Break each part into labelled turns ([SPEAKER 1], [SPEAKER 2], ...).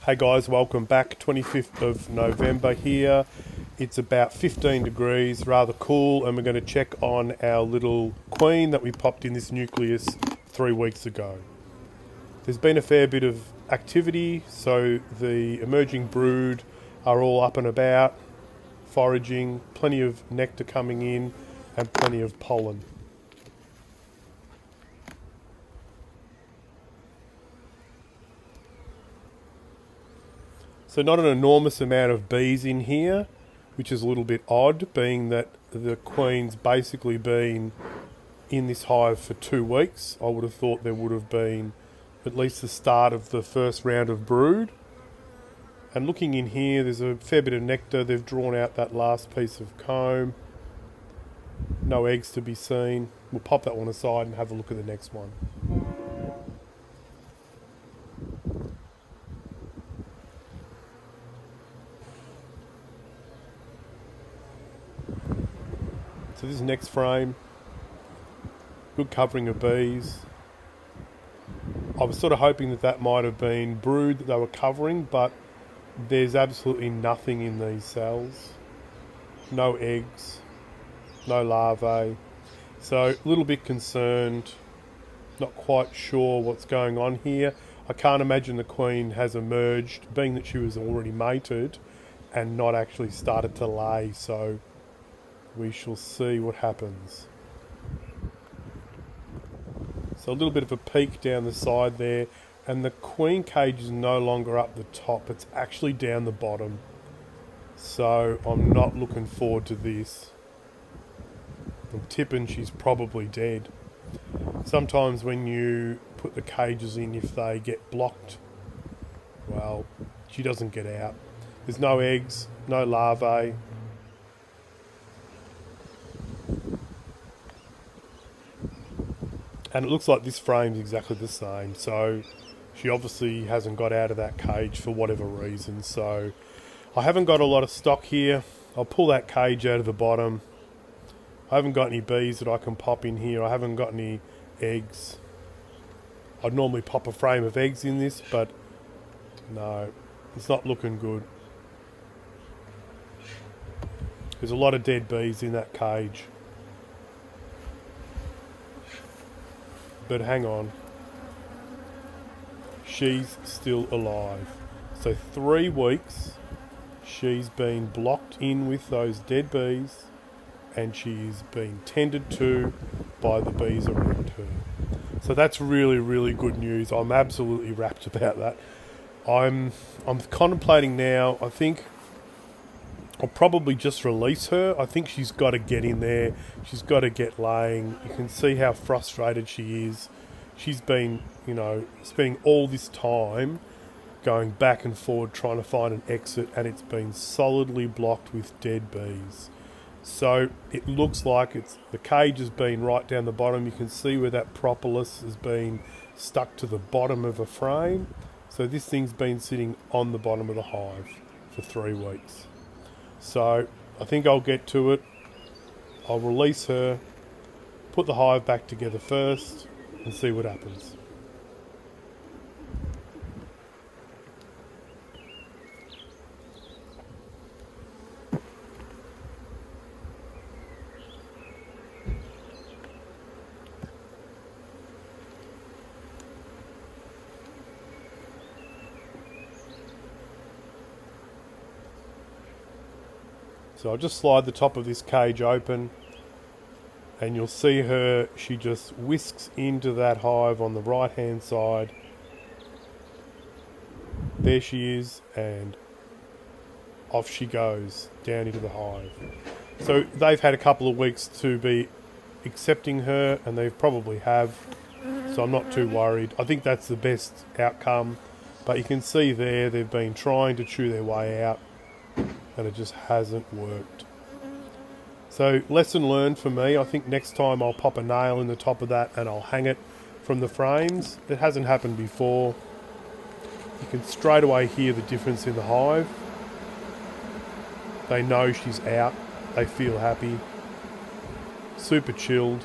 [SPEAKER 1] Hey guys, welcome back. 25th of November here. It's about 15 degrees, rather cool, and we're going to check on our little queen that we popped in this nucleus 3 weeks ago. There's been a fair bit of activity, so the emerging brood are all up and about, foraging, plenty of nectar coming in, and plenty of pollen. So not an enormous amount of bees in here, which is a little bit odd, being that the queen's basically been in this hive for 2 weeks. I would have thought there would have been at least the start of the first round of brood. And looking in here, there's a fair bit of nectar. They've drawn out that last piece of comb. No eggs to be seen. We'll pop that one aside and have a look at the next one. So this next frame, good covering of bees. I was sort of hoping that that might have been brood that they were covering, but there's absolutely nothing in these cells. No eggs, no larvae. So a little bit concerned, not quite sure what's going on here. I can't imagine the queen has emerged, being that she was already mated and not actually started to lay. So we shall see what happens. So a little bit of a peek down the side there, and the queen cage is no longer up the top, it's actually down the bottom. So I'm not looking forward to this. I'm tipping she's probably dead. Sometimes when you put the cages in, if they get blocked, well, she doesn't get out. There's no eggs, no larvae. And it looks like this frame's exactly the same, so she obviously hasn't got out of that cage for whatever reason. So I haven't got a lot of stock here. I'll pull that cage out of the bottom. I haven't got any bees that I can pop in here. I haven't got any eggs. I'd normally pop a frame of eggs in this, but no, it's not looking good. There's a lot of dead bees in that cage. But hang on, she's still alive. So 3 weeks she's been blocked in with those dead bees, and she's been tended to by the bees around her. So that's really, really good news. I'm absolutely rapt about that. I'm contemplating now. I think I'll probably just release her. I think she's got to get in there. She's got to get laying. You can see how frustrated she is. She's been, spending all this time going back and forward trying to find an exit, and it's been solidly blocked with dead bees. So it looks like the cage has been right down the bottom. You can see where that propolis has been stuck to the bottom of a frame. So this thing's been sitting on the bottom of the hive for 3 weeks. So I think I'll get to it. I'll release her, put the hive back together first, and see what happens. So I'll just slide the top of this cage open, and you'll see her, she just whisks into that hive on the right hand side. There she is, and off she goes down into the hive. So they've had a couple of weeks to be accepting her, and they probably have, so I'm not too worried. I think that's the best outcome, but you can see there they've been trying to chew their way out, and it just hasn't worked. So lesson learned for me. I think next time I'll pop a nail in the top of that and I'll hang it from the frames. It hasn't happened before. You can straight away hear the difference in the hive. They know she's out. They feel happy. Super chilled.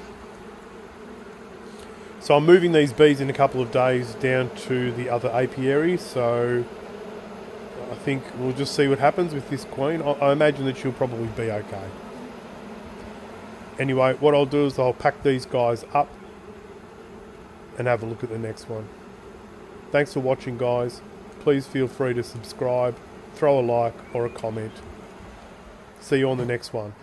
[SPEAKER 1] So I'm moving these bees in a couple of days down to the other apiary, so I think we'll just see what happens with this queen. I imagine that she'll probably be okay. Anyway, what I'll do is I'll pack these guys up and have a look at the next one. Thanks for watching, guys. Please feel free to subscribe, throw a like or a comment. See you on the next one.